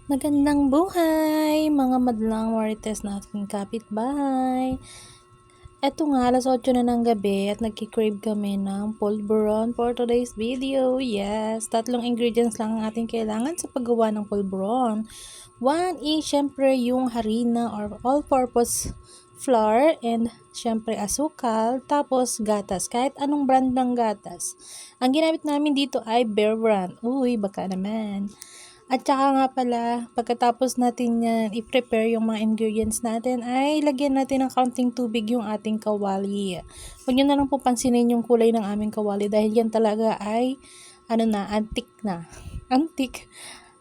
Magandang buhay, mga madlang marites nating kapitbahay. Eto nga, alas 8 na ng gabi at nagki-crave kami ng pulburon for today's video. Yes, tatlong ingredients lang ang ating kailangan sa paggawa ng pulburon. One is syempre yung harina or all-purpose flour and syempre asukal, tapos gatas, kahit anong brand ng gatas. Ang ginamit namin dito ay Bear Brand. Uy, baka naman. At saka nga pala, pagkatapos natin yan i-prepare yung mga ingredients natin, ay lagyan natin ng kaunting tubig yung ating kawali. Huwag nyo na lang po pansinin yung kulay ng aming kawali dahil yan talaga ay, antique na. Antique.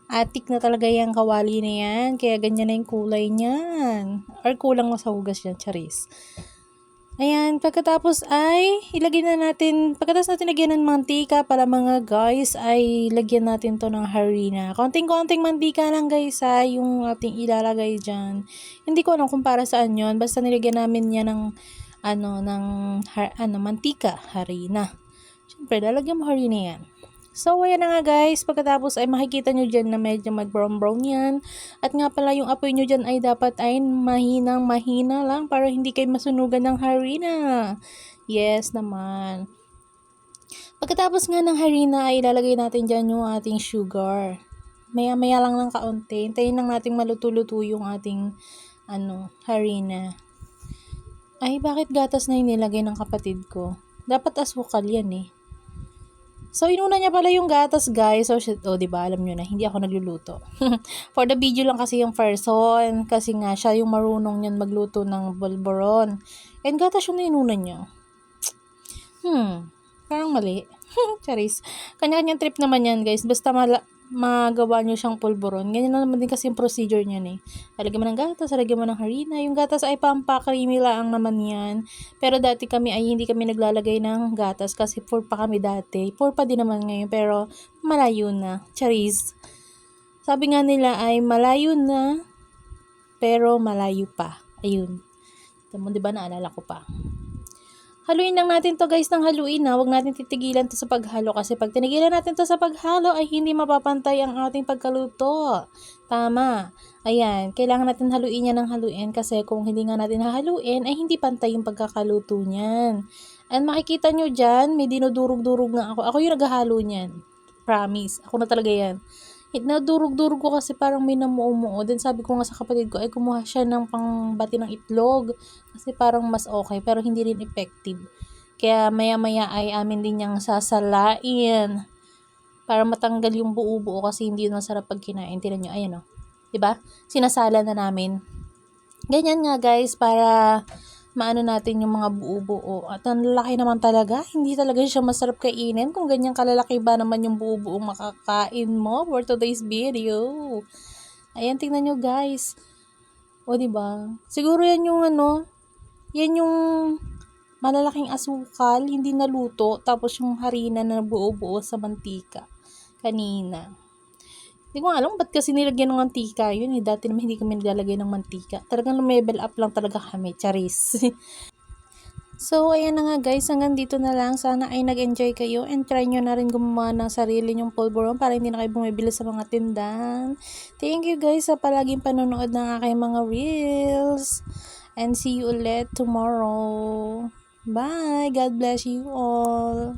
Atik na talaga yung kawali na yan, kaya ganyan na yung kulay niyan. Or kulang mo sa hugas yan, charis. Ayan, pagkatapos natin lagyan ng mantika para mga guys, ay lagyan natin to ng harina. Konting-konting mantika lang guys yung ating ilalagay dyan. Hindi ko alam kung para saan yon, basta nilagyan namin yan ng, mantika, harina. Siyempre, lalagyan mo harina yan. So, ayan na nga guys, pagkatapos ay makikita nyo dyan na medyo mag-brown-brown yan. At nga pala yung apoy nyo dyan ay dapat ay mahina lang para hindi kayo masunugan ng harina. Yes naman. Pagkatapos nga ng harina ay ilalagay natin dyan yung ating sugar. Maya-maya lang ng kaunti. Hintayin lang natin maluto-luto yung ating harina. Ay, bakit gatas na yung nilagay ng kapatid ko? Dapat asukal yan eh. So, inuna niya pala yung gatas, guys. So, diba, alam nyo na, hindi ako nagluluto. For the video lang kasi yung person. Kasi nga, siya yung marunong yan magluto ng bulburon. And gatas yun na inuna niya. Parang mali. Charis. Kanya-kanyang trip naman yan, guys. Basta magawa nyo siyang pulburon. Ganyan na naman din kasi yung procedure niyan eh. Lalagyan mo ng gatas, lalagyan mo ng harina. Yung gatas ay pampakrimi lang naman yan. Pero dati kami ay hindi kami naglalagay ng gatas kasi poor pa kami dati. Poor pa din naman ngayon pero malayo na. Charis. Sabi nga nila ay malayo na pero malayo pa. Ayun. Tama, diba naalala ko pa. Haluin lang natin to guys ng haluin na. Huwag natin titigilan to sa paghalo kasi pag tinigilan natin to sa paghalo ay hindi mapapantay ang ating pagkaluto. Tama. Ayan, kailangan natin haluin yan ng haluin kasi kung hindi nga natin hahaluin ay hindi pantay yung pagkakaluto niyan. And makikita nyo dyan, may dinudurog-durog na ako. Ako yung naghahalo niyan. Promise. Ako na talaga yan. Nadurog-durog ko kasi parang may namuumuo. Then sabi ko nga sa kapatid ko ay kumuha siya ng pangbati ng itlog kasi parang mas okay pero hindi rin effective. Kaya maya-maya ay amin din niyang sasalain para matanggal yung buo-buo kasi hindi yun masarap pag kinain. Tignan nyo, ayan o. Diba? Sinasala na namin. Ganyan nga guys para maano natin yung mga buo-buo. At ang laki naman talaga. Hindi talaga siya masarap kainin kung ganyan kalalaki ba naman yung buo-buo makakain mo for today's video. Ayan, tingnan nyo guys. O diba? Siguro yan yung yan yung malalaking asukal, hindi naluto, tapos yung harina na buo-buo sa mantika kanina. Hindi ko alam ba't kasi nilagyan ng mantika yun eh. Dati naman hindi kami naglalagay ng mantika. Talagang level up lang talaga kami. Charis. So, ayan na nga guys. Hanggang dito na lang. Sana ay nag-enjoy kayo and try nyo na rin gumawa ng sarili nyong pulburon para hindi na kayo bumibili sa mga tindahan. Thank you guys sa palaging panonood ng aking mga reels. And see you ulit tomorrow. Bye! God bless you all!